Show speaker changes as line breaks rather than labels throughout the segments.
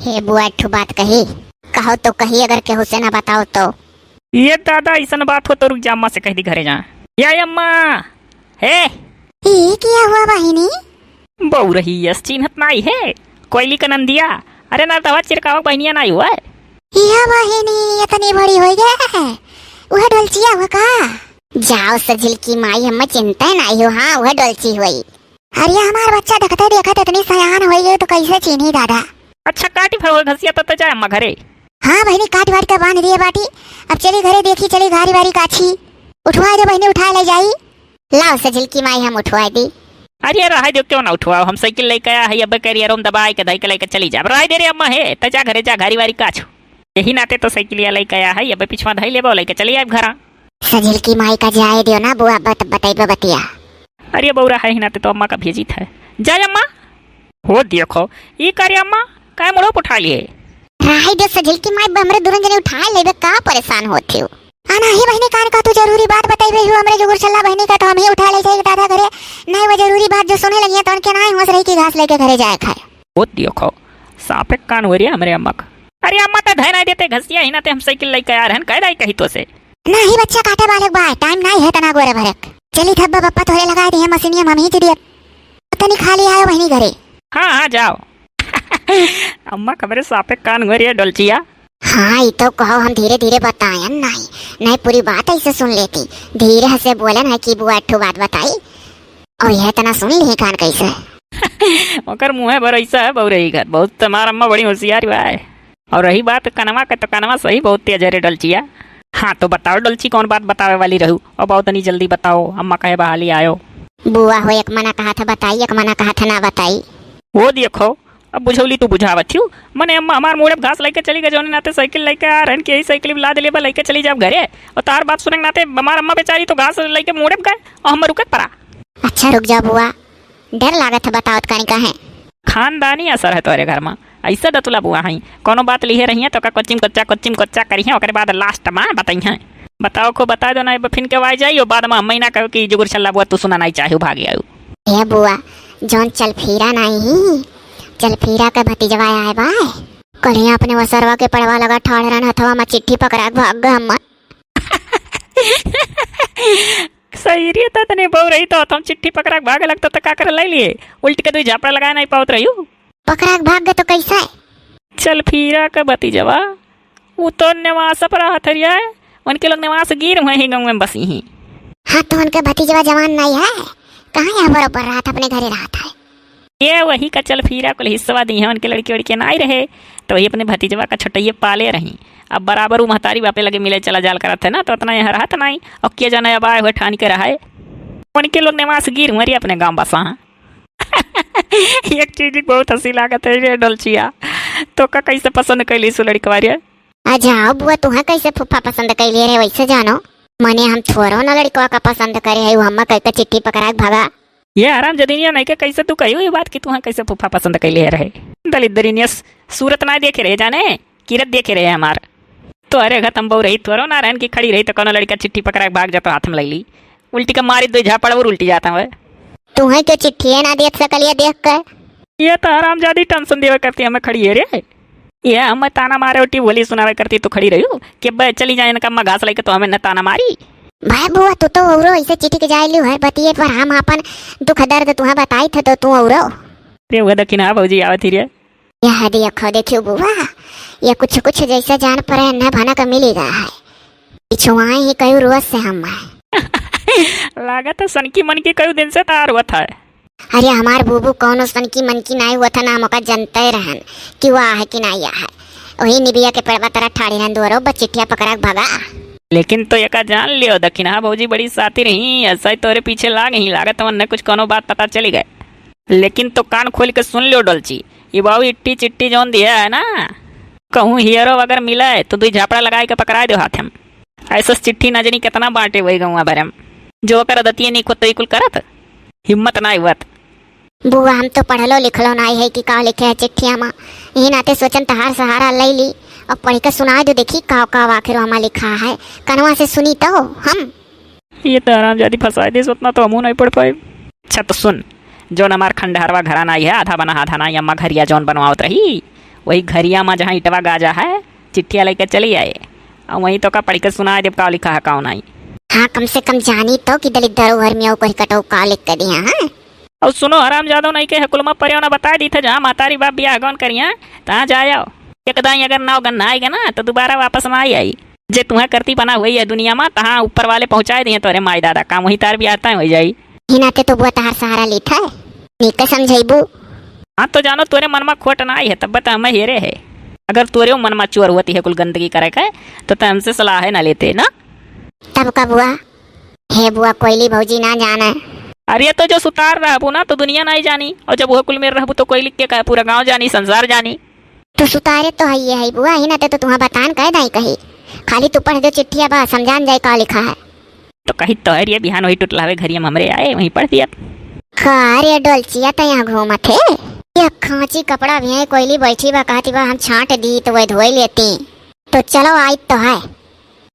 हे बुआ ठू बात कही, कहो तो कही, अगर केहू से ना बताओ तो।
ये दादा ऐसा बात हो तो रुक जा, अम्मा से कह दी घरे जा। या अम्मा हे
ये क्या हुआ बहिनी?
बहु रही यस चिन्हत नाई है कोयली का नंदिया। अरे ना दवा चिरकाव बहनिया नाई हुआ है।
यह बहिनी इतनी बड़ी हो गया है, वह डोलचिया हुआ का? जाओ सजिल की माई, हम चिंता नहीं हो। हाँ वह डोलची हुई। अरे हमारा बच्चा देखते देखते इतनी सयान हो गई तो कैसे चीनी दादा।
अच्छा काटी फड़ घसिया तो जाए अम्मा घरे।
हाँ बहनी काट वाट के बांध दिए बाटी। अब चली घरे देखी, चली घारी बारी काछी उठवा दे बहनी, उठा ले जाई। लाओ सजिल की माई हम उठवा दी।
अरे रहा दो क्यों ना उठवाओ, हम साइकिल लेके आया है। अब करियर हम दबाई के धई के लेके चली जा। रहा दे रे अम्मा है तो जा घरे जा, घारी वारी काछू यही नाते तो साइकिल लेके आया है। अब पिछवा धई लेबो लेके चली आए घर।
सजिल की माई का जाए दियो ना बुआ, बताइबो बतिया।
अरे बौरा है ही नाते तो अम्मा का भेजी था। जाए अम्मा हो देखो ये कार्य अम्मा काय मोड़ो उठा लिए।
राही दे सजिल की माई, हमरे दुरन जने उठा लेबे, का परेशान होथे हो। आना ही बहनी कान का तू जरूरी बात बताइबे हो हमरे जोगुर चल्ला बहनी का, तो हम ही उठा ले जाए दादा घरे। नहीं वो जरूरी बात जो सुने लगी तो उनके ना होश रही की घास लेके घरे जाए खाए।
वो देखो सापे कान हो रही है हमरे अम्मा का। अरे अम्मा तो धै नहीं देते घसिया ही नाते हम साइकिल लेके आ रहन कह रही कही तो से।
नहीं बच्चा काटे बालक बा, टाइम नहीं है तना गोरे भरक। चली थब्बा बप्पा थोड़े लगा दिए मशीनिया हम ही दिए। तनी खाली आयो बहनी घरे।
हाँ हाँ जाओ। अम्मा खबरे सापे कान हो रही है डोलचिया।
हाँ ये तो कहो, हम धीरे धीरे बतायन नहीं पूरी बात ऐसे सुन लेती। धीरे से बोलन है कि बुआ ठू बात बताई और यह तना सुन ली कान कैसे।
ओकर मुँह पर ऐसा है बहु रही घर बहुत। तुम्हारा अम्मा बड़ी होशियार है। और रही बात कनवा का तो कनवा सही बहुत तेज है डोलचिया। हाँ तो बताओ डोलची कौन बात बतावे वाली रहू और बहुत नहीं जल्दी बताओ। अम्मा कहे बहाली आयो।
बुआ हो एक मना कहा था बताई, एक मना कहा था ना बताई।
वो देखो अब बुझौली तू बुझावत थी मने। अम्मा हमार मोड़े घास लेके चली गए जोने नाते साइकिल लेके आ रहन के यही साइकिल ला दे लेबा लेके चली जाब घरे। और तार बात सुने नाते हमार अम्मा बेचारी तो घास लेके मोड़े गए और हम रुकत पड़ा।
अच्छा रुक जा बुआ, डर लागत है बताओ कहीं का है।
खानदानी असर है तोरे घर में ऐसा दतुला बुआ है। कोनो बात लिहे रही है तो का कच्चिम कच्चा करी है। बाद लास्ट में बताई है। बताओ को बता दो ना फिन के वाई जाइयो बाद में महीना कहो कि जुगुर चल्ला बुआ तू सुना नहीं चाहे भाग आयु।
ये बुआ जोन चल फिरा नहीं, चल फिरा के भतीजवा आए बाय कलिया अपने वसरवा के पड़वा लगा ठाड़ रन हथवा में चिट्ठी पकड़ा भाग गए हम।
सही रे तने बहु रही तो हम चिट्ठी पकड़ा भाग लगता तो का कर ले लिए उल्ट के तू झापड़ा लगा नहीं पावत रही
पकड़ा भाग गए तो कैसा है?
चल फिरा का भतीजवा वो तो निवास पर हथरिया है। उनके लोग निवास गिर हुए ही गाँव में बसी ही।
हाँ तो उनका भतीजवा जवान नहीं है, कहाँ यहाँ बरोबर रहा था, अपने घरे रहा था।
ये वही का चल फिरा को हिस्सा दी है। उनके लड़की वड़की नहीं रहे तो वही अपने भतीजवा का छोटइये पाले रही। अब बराबर वो महतारी बापे लगे मिले चला जाल करत है ना तो उतना यहाँ रहत नहीं। और किया जाना अब आए हुए ठान के रहा है। उनके लोग निवास गिर हुए अपने गाँव बसा। एक चीज बहुत हंसी लागत है डोलचिया तो का कैसे पसंद कैली सु लड़कवा रे।
अच्छा बुआ तुहा कैसे फूफा पसंद कैली रे वैसे जानो। मने हम थोड़ो ना लड़कवा का पसंद करे है, हम कह चिट्ठी पकड़ा भागा।
ये आराम जदीनिया नहीं के कैसे तू कही ये बात कि तू कैसे फूफा पसंद कैले रहे। दलित दरिनिया सूरत ना देखे रहे जाने किरत देखे रहे हमार। तो अरे खत्म बहु रही थोरो ना रहन की खड़ी रही तो कोनो लड़का चिट्ठी पकड़ा भाग जाता हाथ में ले ली उल्टी का मारी दो झापड़ और उल्टी जाता है।
तुम्हें क्यों चिट्ठी ना देख सकलिए देख कर।
ये तो आराम ज्यादा टेंशन देवे करती हमें खड़ी है रे। ये हम ताना मारे उल्टी बोली सुनावे करती तो खड़ी रही हूँ कि चली जाए इनका अम्मा घास लेके तो हमें न ताना मारी।
भाई बुआ तू तो औरो ऐसे चिट्ठी के जाए लियो है बतिए पर हम अपन दुख दर्द तुम्हें बताई थे तो तू औरो
रे वो दखिन हाँ भौजी आवत ही रे।
यह देखो देखियो बुआ ये कुछ कुछ जैसा जान पर न भाना का मिलेगा है पिछुआए ही कई रोज से हम
लागत है सनकी मन की कई दिन से तार हुआ था।
अरे हमार बूबू कौन सनकी मन की नहीं हुआ था ना मौका जनते रहन कि वो है कि नहीं है। वही निबिया के पेड़वा तरह ठाड़ी रहन दोरो बस चिट्ठिया पकड़ा भागा।
लेकिन तो एक जान लियो दखिन हाँ भौजी बड़ी साथी रही ऐसा ही तोरे पीछे लाग ही लागत वरना कुछ कोनो बात पता चली गए। लेकिन तो कान खोल के सुन लियो डोलची ये बाबू इट्टी चिट्ठी जोन दिया है ना कहूँ हीरो अगर मिला है तो दो झापड़ा लगा के पकड़ा दो हाथ में। ऐसा चिट्ठी न जनी कितना बांटे वही गाँव भर में जो कर दतिये नहीं खुद कुल करत हिम्मत ना हुआ।
बुआ हम तो पढ़लो लिखलो नहीं है कि का लिखे है चिट्ठिया में यही नाते सोचन तहार सहारा ले ली और पढ़ के सुना दो देखी का आखिर हमारा लिखा है कनवा से सुनी तो हम।
ये तो आराम जाती फंसा दे उतना तो हमू नहीं पढ़ पाए। अच्छा तो सुन जो हमार खंडहरवा घराना है आधा बना आधा ना अम्मा घरिया जौन बनवावत रही वही घरिया में जहाँ इटवा गाजा है चिट्ठिया लेके चली आए और वहीं तो का पढ़ के सुना जब का लिखा है कौन आई।
हाँ कम से कम जानी तो कि दलित धरोहर में कोई कटो का लिख कर दिया। हाँ
और सुनो हराम जादव नहीं के कुलमा परियो ना बता दी थे जहाँ मातारी बाप बियाह गौन करिया तहाँ जाओ एकदम अगर नाव गन्ना आएगा ना तो दोबारा वापस ना आई जे तुम्हें करती बना हुई है दुनिया में तहाँ ऊपर वाले पहुँचा दिए तोरे माई दादा काम वही तार भी आता है हो जाई
ही नाते तो बुआ तहार सहारा लेता है नीक समझाइबू।
हाँ तो जानो तोरे मन में खोट ना आई है तब बता हमें हेरे है अगर तोरे मन में चोर होती है कुल गंदगी करे का तो हमसे सलाह है ना लेते ना।
तब का बुआ हे बुआ कोयली भौजी ना जाना।
अरे तो जो सुतार रहबू ना तो दुनिया नहीं जानी और जब वो कुल में रहबू तो कोई लिख के कहे पूरा गांव जानी संसार जानी।
तो सुतारे तो है ये है बुआ ही ना तो तुम्हें बतान कह दाई कही खाली तू पढ़ दो चिट्ठिया बा समझान जाए का लिखा है।
तो कही तो है ये बिहान वही टुटलावे घरिया में हमरे आए वहीं पढ़ दिया।
अरे डोलचिया तो यहाँ घूमा थे ये खांची कपड़ा भी है कोयली बैठी बा कहती बा हम छांट दी तो वह धोई लेती तो चलो आई तो है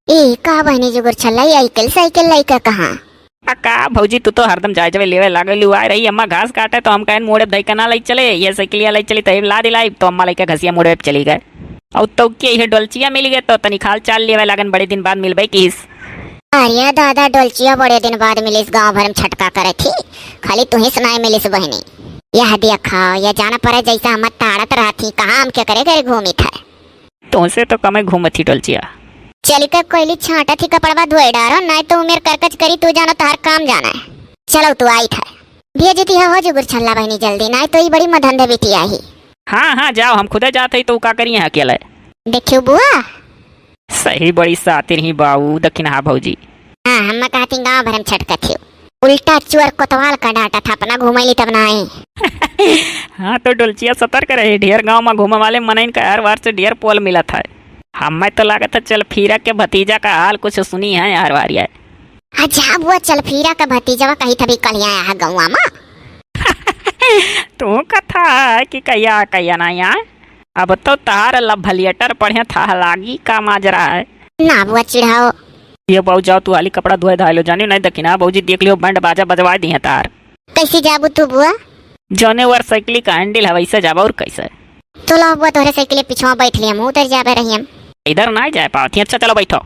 ए का बहनी जुगुर छल्ला साइकिल साइकिल लाई का कहाँ
का भौजी तू तो हरदम जाए जब लेवे लागल आ रही अम्मा घास काटे तो हम कहन मोड़े दही ना लाई चले ये साइकिलिया लाई चली तब ला दिलाई तो अम्मा लेके घसिया मोड़े चली गए और तो के डोलचिया मिल गए तो तनी खाल चाल लेवे लागन बड़े दिन बाद मिलबे किस।
अरे दादा डोलचिया बड़े दिन बाद मिलिस गांव भर में छटका करे थी खाली तू ही सुनाए मिलिस बहनी यह देखा यह जाना पड़े जैसा हम ताड़त रहा थी कहाँ हम क्या करे करे घूमी था
तुमसे तो कमे घूमत थी डोलचिया
चली कर कोयली छाटा थी कपड़वा धोए डारो नहीं तो उमेर करकच करी तू जानो तार काम जाना है। चलो तू आई था भेजती है हो जुगुर छल्ला बहनी जल्दी नहीं तो ये बड़ी मधंधे बेटी आई।
हाँ हाँ जाओ हम खुदे जाते ही तो का करिए अकेले
देखियो बुआ
सही बड़ी सातिर ही बाऊ दक्षिण हा भौजी।
हाँ हम कहती गाँव भर में छटका थी उल्टा चुअर कोतवाल का डाटा था अपना घुमैली तब ना आई।
हाँ तो डोलचिया सतर्क रहे ढेर गांव में घूमे वाले मनइन का हर बार से ढेर पोल मिला था हमें तो लागत है चल फिरा के भतीजा का हाल कुछ सुनी है यार वारिया।
अच्छा बुआ चल फिरा का भतीजा कहीं तभी कल आया है गौवा में
तू कथा है कि कहिया कहिया ना यहाँ अब तो तार लभलियटर पढ़े था लागी का माजरा है
ना बुआ चिढ़ाओ
ये बहु जाओ तू हाली कपड़ा धोए धाय लो जानी नहीं दखिना बहुजी देख लियो बैंड बाजा बजवा दी है तार।
कैसे जाबू तू बुआ
जोने वर साइकिल का हैंडल है वैसे जाबा और कैसे
तो लो बुआ तोहरे साइकिल पीछे बैठ लिया हम उधर जाबे रही हम
इधर ना जाए पाती। अच्छा चलो बैठो।